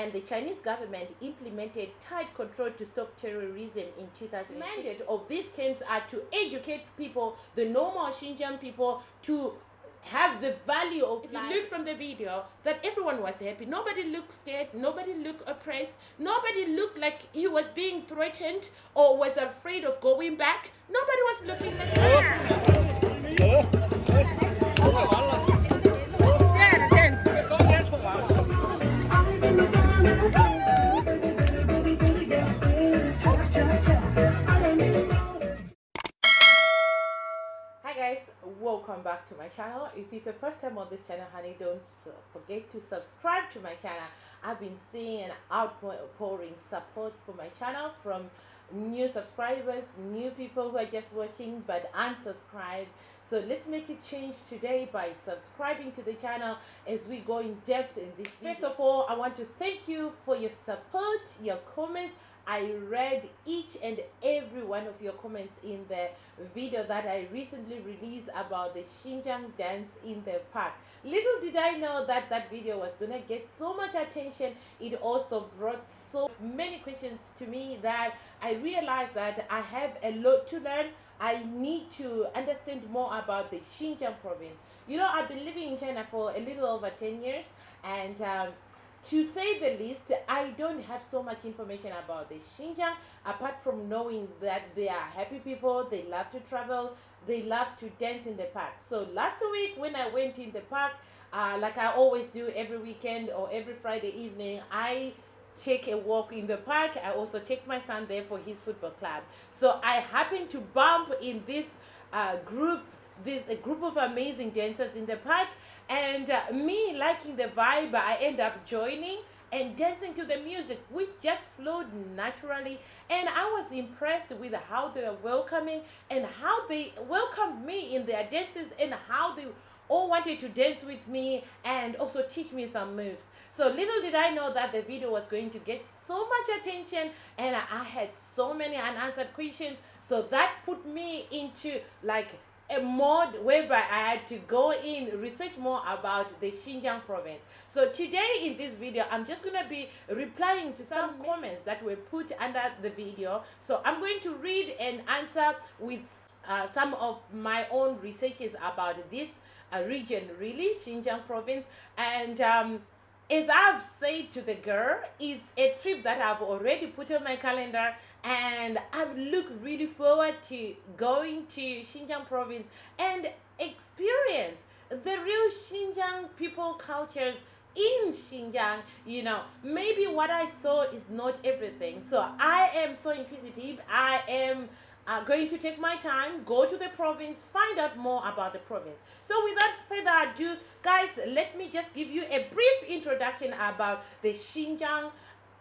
and the Chinese government implemented tight control to stop terrorism in 2000. The mandate of these camps are to educate people, the normal Xinjiang people, to have the value of life. If you look from the video, that everyone was happy. Nobody looked scared. Nobody looked oppressed. Nobody looked like he was being threatened or was afraid of going back. Nobody was looking like that. Hi guys, welcome back to my channel. If it's your first time on this channel, honey, don't forget to subscribe to my channel. I've been seeing an outpouring support for my channel from new subscribers, new people who are just watching but unsubscribed. So let's make a change today by subscribing to the channel as we go in depth in this video. First of all, I want to thank you for your support, your comments. I read each and every one of your comments in the video that I recently released about the Xinjiang dance in the park. Little did I know that that video was gonna get so much attention. It also brought so many questions to me that I realized that I have a lot to learn. I need to understand more about the Xinjiang province. You know, I've been living in China for a little over 10 years, and to say the least, I don't have so much information about the Xinjiang, apart from knowing that they are happy people, they love to travel, they love to dance in the park. So last week when I went in the park, like I always do every weekend or every Friday evening, I take a walk in the park. I also take my son there for his football club. So I happened to bump in this group, a group of amazing dancers in the park. And me liking the vibe, I end up joining and dancing to the music, which just flowed naturally. And I was impressed with how they were welcoming and how they welcomed me in their dances and how they all wanted to dance with me and also teach me some moves. So little did I know that the video was going to get so much attention, and I had so many unanswered questions. So that put me into like a mode whereby I had to go in, research more about the Xinjiang province. So today in this video, I'm just going to be replying to some comments that were put under the video. So I'm going to read and answer with some of my own researches about this region, really, Xinjiang province. And as I've said to the girl, it's a trip that I've already put on my calendar, and I look really forward to going to Xinjiang province and experience the real Xinjiang people cultures in Xinjiang. You know, maybe what I saw is not everything. So I am so inquisitive. I am going to take my time, go to the province, find out more about the province. So without further ado, guys, let me just give you a brief introduction about the Xinjiang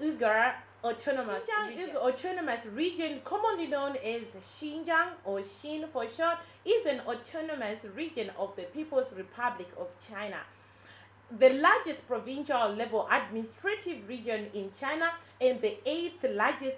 Uyghur Autonomous Region, commonly known as Xinjiang or Xin for short, is an autonomous region of the People's Republic of China, the largest provincial level administrative region in China and the 8th largest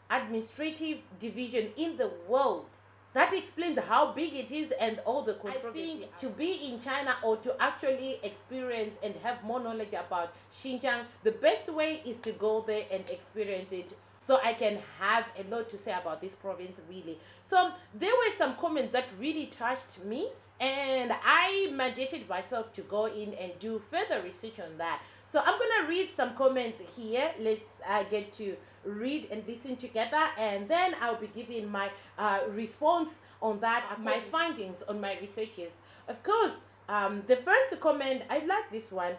administrative division in the world. That explains how big it is and all the controversy. I think to be in China or to actually experience and have more knowledge about Xinjiang, the best way is to go there and experience it, so I can have a lot to say about this province, really. So there were some comments that really touched me, and I mandated myself to go in and do further research on that. So I'm gonna read some comments here. Let's get to read and listen together, and then I'll be giving my response on that, my findings on my researches. Of course, the first comment, I like this one.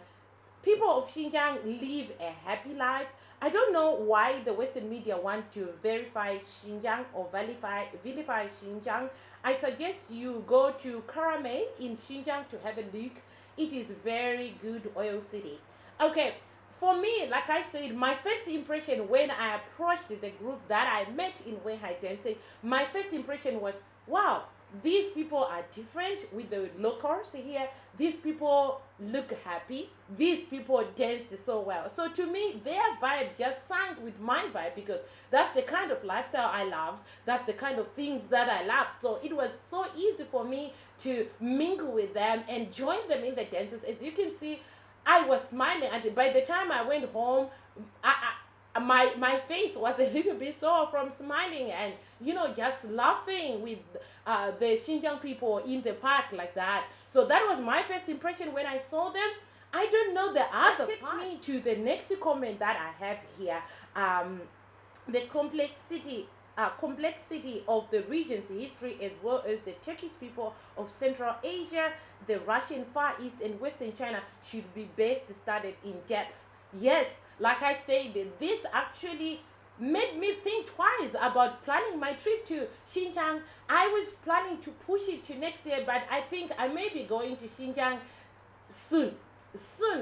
People of Xinjiang live a happy life. I don't know why the Western media want to verify Xinjiang or vilify Xinjiang. I suggest you go to Karame in Xinjiang to have a look. It is very good oil city. Okay, for me, like I said, my first impression when I approached the group that I met in Weihai dancing, my first impression was, wow, these people are different with the locals here. These people look happy. These people danced so well. So to me, their vibe just sank with my vibe, because that's the kind of lifestyle I love. That's the kind of things that I love. So it was so easy for me to mingle with them and join them in the dances. As you can see, I was smiling, and by the time I went home, My face was a little bit sore from smiling and just laughing with the Xinjiang people in the park like that. So that was my first impression when I saw them. I don't know the other takes me to the next comment that I have here. The complexity of the region's history, as well as the Turkish people of Central Asia, the Russian Far East, and Western China, should be best studied in depth. Yes, like I said, this actually made me think twice about planning my trip to Xinjiang. I was planning to push it to next year, but I think I may be going to Xinjiang soon,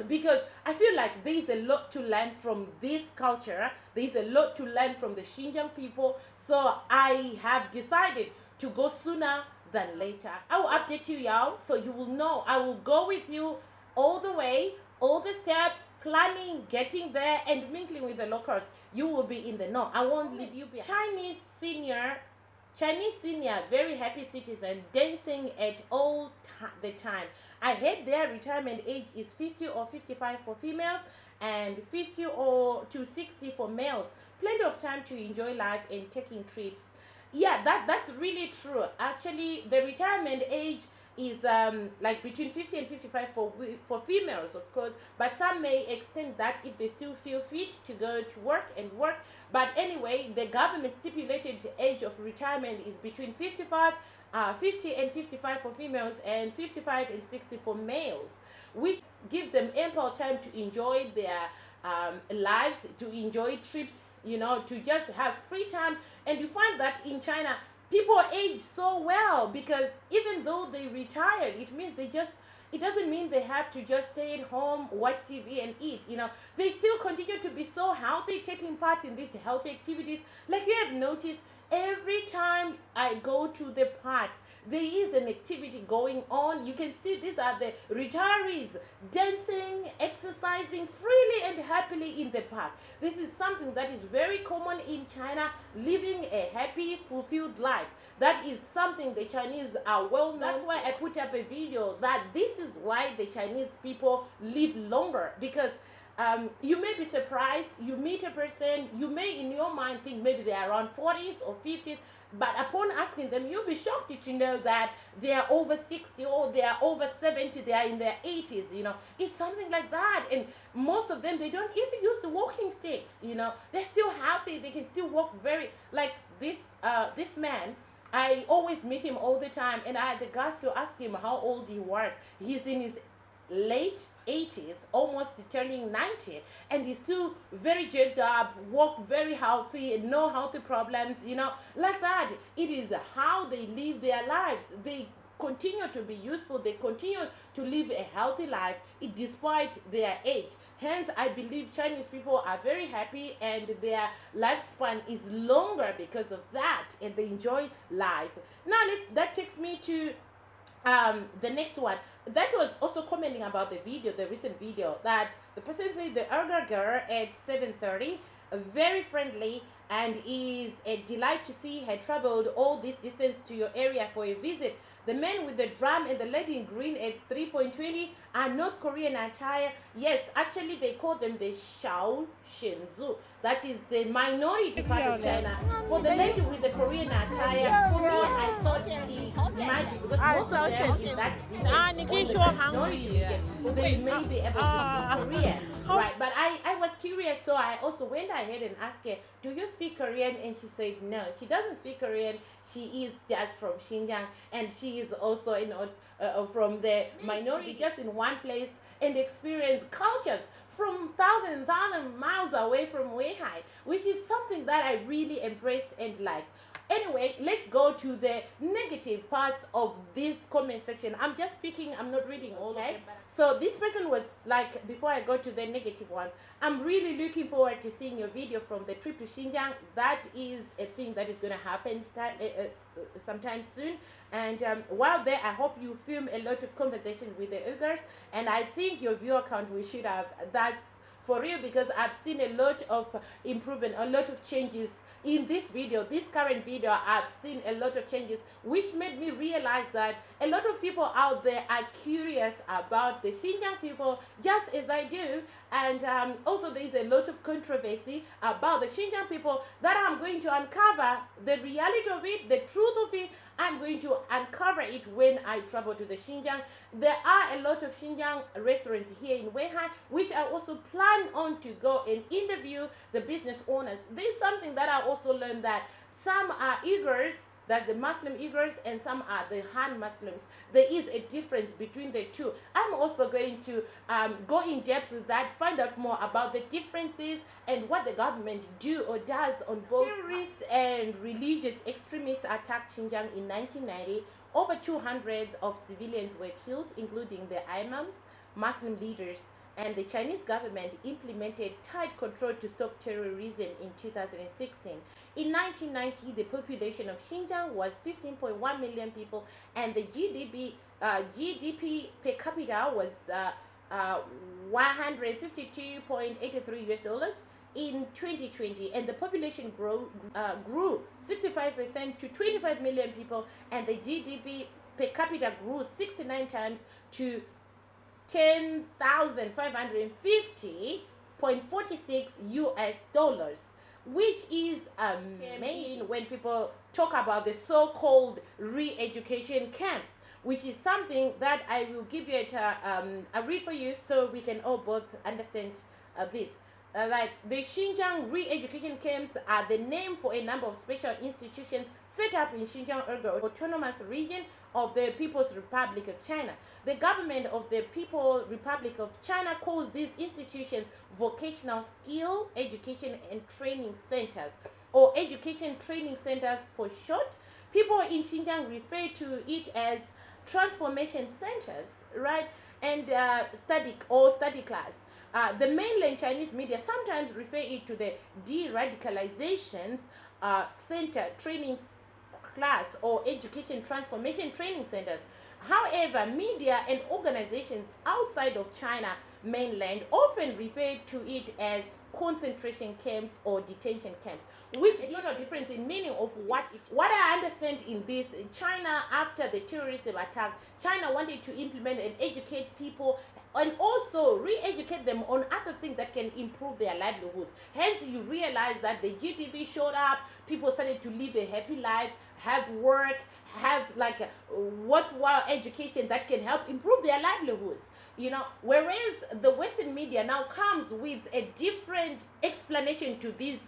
because I feel like there's a lot to learn from this culture. There's a lot to learn from the Xinjiang people. So I have decided to go sooner than later. I will update you, y'all, so you will know. I will go with you all the way, all the steps, planning, getting there, and mingling with the locals. You will be in the know. I won't leave you behind. Chinese senior, very happy citizen, dancing at all the time. I heard their retirement age is 50 or 55 for females and 50 or to 60 for males. Plenty of time to enjoy life and taking trips. Yeah, that's really true. Actually, the retirement age is like between 50 and 55 for females, of course, but some may extend that if they still feel fit to go to work. But anyway, the government stipulated age of retirement is between 50 and 55 for females and 55 and 60 for males, which give them ample time to enjoy their lives, to enjoy trips, to just have free time. And you find that in China, people age so well, because even though they retired, it doesn't mean they have to just stay at home, watch TV, and eat. They still continue to be so healthy, taking part in these healthy activities. Like you have noticed, every time I go to the park, there is an activity going on. You can see these are the retirees dancing, exercising freely and happily in the park. This is something that is very common in China, living a happy, fulfilled life. That is something the Chinese are well known. That's why I put up a video that this is why the Chinese people live longer, because you may be surprised, you meet a person, you may in your mind think maybe they are around 40s or 50s, but upon asking them, you'll be shocked to know that they are over 60 or they are over 70, they are in their 80s. It's something like that. And most of them, they don't even use the walking sticks. They're still healthy, they can still walk very, like this man. I always meet him all the time, and I had the guts to ask him how old he was. He's in his late 80s, almost turning 90, and he's still very jacked up, walk very healthy, no healthy problems, like that. It is how they live their lives. They continue to be useful, they continue to live a healthy life despite their age. Hence, I believe Chinese people are very happy and their lifespan is longer because of that, and they enjoy life. Now, that takes me to the next one. That was also commenting about the video, the recent video, that the person played the elder girl at 7:30, very friendly, and is a delight to see had traveled all this distance to your area for a visit. The man with the drum and the lady in green at 3.20 are North Korean attire. Yes, actually they call them the Shao Shenzu. That is the minority part of China. For the lady with the Korean attire, for me, I thought she might be, because most of them in that region, they may be able to speak Korean. Right, but I was curious, so I also went ahead and asked her, do you speak Korean? And she said no, she doesn't speak Korean. She is just from Xinjiang, and she is also from the minority, just in one place, and experience cultures from thousand miles away from Weihai, which is something that I really embraced and liked. Anyway, let's go to the negative parts of this comment section. I'm just speaking, I'm not reading all of them. So this person was like, before I go to the negative ones, I'm really looking forward to seeing your video from the trip to Xinjiang. That is a thing that is going to happen sometime soon. And while there, I hope you film a lot of conversations with the Uyghurs. And I think your viewer count we should have. That's for real, because I've seen a lot of improvement, a lot of changes in this video, this current video, I've seen a lot of changes, which made me realize that a lot of people out there are curious about the Xinjiang people, just as I do. And also, there is a lot of controversy about the Xinjiang people that I'm going to uncover the reality of it, the truth of it. I'm going to uncover it when I travel to the Xinjiang. There are a lot of Xinjiang restaurants here in Weihai, which I also plan on to go and interview the business owners. There's something that I also learned, that some are Uyghurs, that the Muslim Uyghurs, and some are the Han Muslims. There is a difference between the two. I'm also going to go in depth with that, find out more about the differences and what the government do or does on both. Terrorists and religious extremists attacked Xinjiang in 1990. Over 200 of civilians were killed, including the imams, Muslim leaders, and the Chinese government implemented tight control to stop terrorism in 2016. In 1990, the population of Xinjiang was 15.1 million people, and the GDP per capita was 152.83 US dollars in 2020, and the population grew 65% to 25 million people, and the GDP per capita grew 69 times to 10,550.46 US dollars, which is amazing when people talk about the so-called re-education camps, which is something that I will give you a read for you so we can all both understand this. Like the Xinjiang re-education camps are the name for a number of special institutions set up in Xinjiang Uyghur Autonomous Region of the People's Republic of China. The government of the People's Republic of China calls these institutions vocational skill education and training centers, or education training centers for short. People in Xinjiang refer to it as transformation centers, right? And study class. The mainland Chinese media sometimes refer it to the de-radicalizations center training class or education transformation training centers. However, media and organizations outside of China mainland often refer to it as concentration camps or detention camps, which is not a difference in meaning of what I understand in this. China, after the terrorism attack, China wanted to implement and educate people and also re-educate them on other things that can improve their livelihoods. Hence, you realize that the GDP showed up, people started to live a happy life, have work, have like a worthwhile education that can help improve their livelihoods. You know, whereas the Western media now comes with a different explanation to these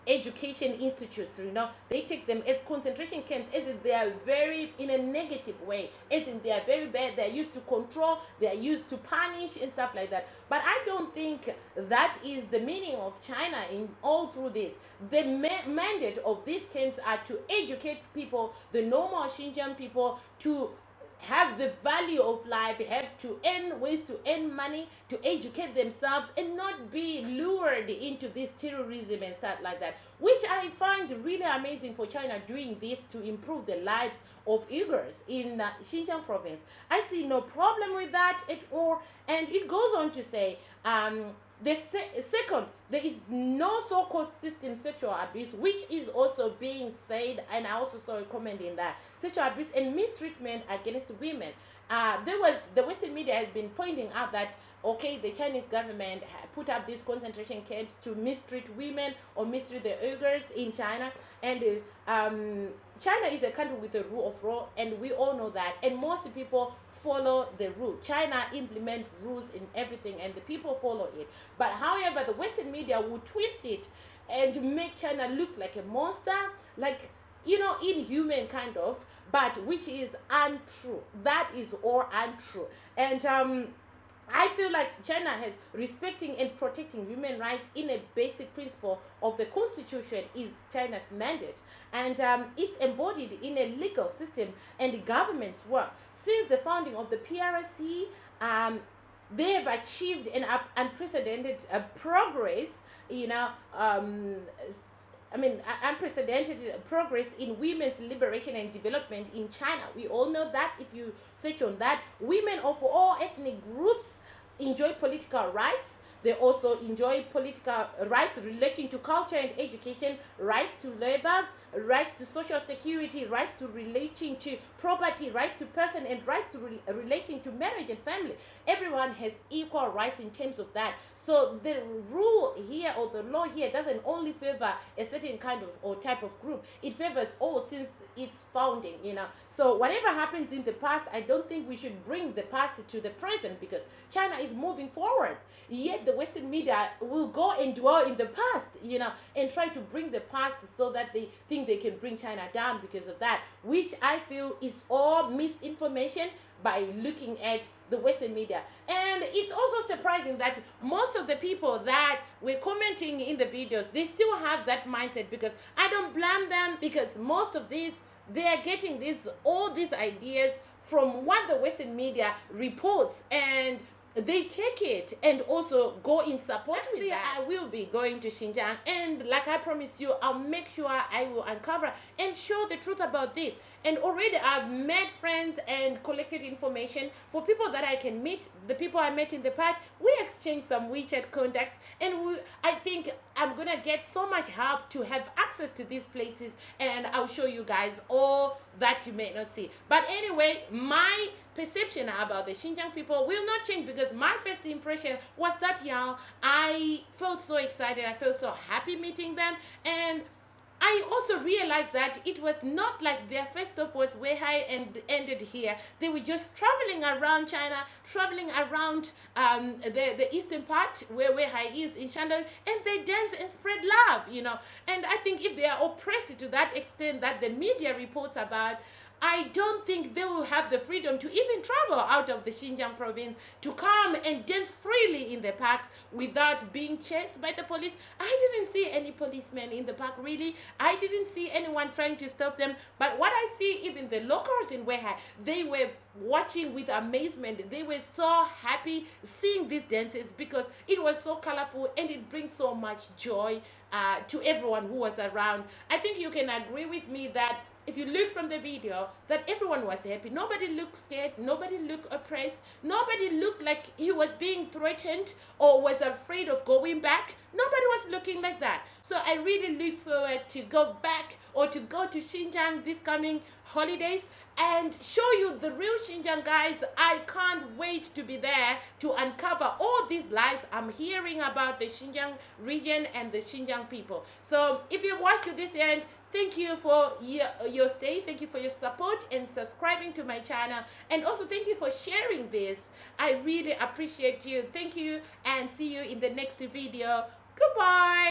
education institutes. You know, they take them as concentration camps, as if they are very in a negative way, as in they are very bad, they are used to control, they are used to punish and stuff like that. But I don't think that is the meaning of China in all through this. The mandate of these camps are to educate people, the normal Xinjiang people, to have the value of life, have to earn ways to earn money, to educate themselves, and not be lured into this terrorism and stuff like that, which I find really amazing for China doing this to improve the lives of Uyghurs in Xinjiang province. I see no problem with that at all. And it goes on to say, second, there is no so-called system sexual abuse, which is also being said, and I also saw a comment in that sexual abuse and mistreatment against women. The Western media has been pointing out that okay, the Chinese government put up these concentration camps to mistreat women or mistreat the Uyghurs in China, and China is a country with a rule of law, and we all know that, and most people follow the rule. China implement rules in everything and the people follow it. But however, the Western media will twist it and make China look like a monster, like, you know, inhuman kind of, but which is untrue. That is all untrue. And I feel like China has respecting and protecting human rights in a basic principle of the constitution is China's mandate, and it's embodied in a legal system and the government's work. Since the founding of the PRC, they have achieved an unprecedented progress, you know, unprecedented progress in women's liberation and development in China. We all know that. If you search on that, women of all ethnic groups enjoy political rights. They also enjoy political rights relating to culture and education, rights to labor, rights to social security, rights to relating to property, rights to person, and rights to relating to marriage and family. Everyone has equal rights in terms of that. So the rule here, or the law here, doesn't only favor a certain kind of or type of group. It favors all since its founding. So whatever happens in the past, I don't think we should bring the past to the present, because China is moving forward. Yet the Western media will go and dwell in the past, and try to bring the past so that they think they can bring China down because of that, which I feel is all misinformation by looking at the Western media. And it's also surprising that most of the people that were commenting in the videos, they still have that mindset, because I don't blame them, because most of these, they are getting all these ideas from what the Western media reports, and they take it and also go in support with that. I will be going to Xinjiang, and like I promised you, I'll make sure I will uncover and show the truth about this. And already I've made friends and collected information for people that I can meet. The people I met in the park, we exchanged some WeChat contacts, and I think I'm gonna get so much help to have access to these places, and I'll show you guys all that you may not see. But anyway, my perception about the Xinjiang people will not change, because my first impression was that, y'all, I felt so excited, I felt so happy meeting them. And I also realized that it was not like their first stop was Weihai and ended here. They were just traveling around China, traveling around the eastern part where Weihai is in Shandong, and they dance and spread love. And I think if they are oppressed to that extent that the media reports about, I don't think they will have the freedom to even travel out of the Xinjiang province to come and dance freely in the parks without being chased by the police. I didn't see any policemen in the park, really. I didn't see anyone trying to stop them. But what I see, even the locals in Weihai, they were watching with amazement. They were so happy seeing these dances, because it was so colorful and it brings so much joy to everyone who was around. I think you can agree with me that if you look from the video, that everyone was happy. Nobody looked scared. Nobody looked oppressed. Nobody looked like he was being threatened or was afraid of going back. Nobody was looking like that. So I really look forward to go back, or to go to Xinjiang this coming holidays and show you the real Xinjiang, guys. I can't wait to be there to uncover all these lies I'm hearing about the Xinjiang region and the Xinjiang people. So if you watched to this end, thank you for your stay. Thank you for your support and subscribing to my channel. And also thank you for sharing this. I really appreciate you. Thank you, and see you in the next video. Goodbye.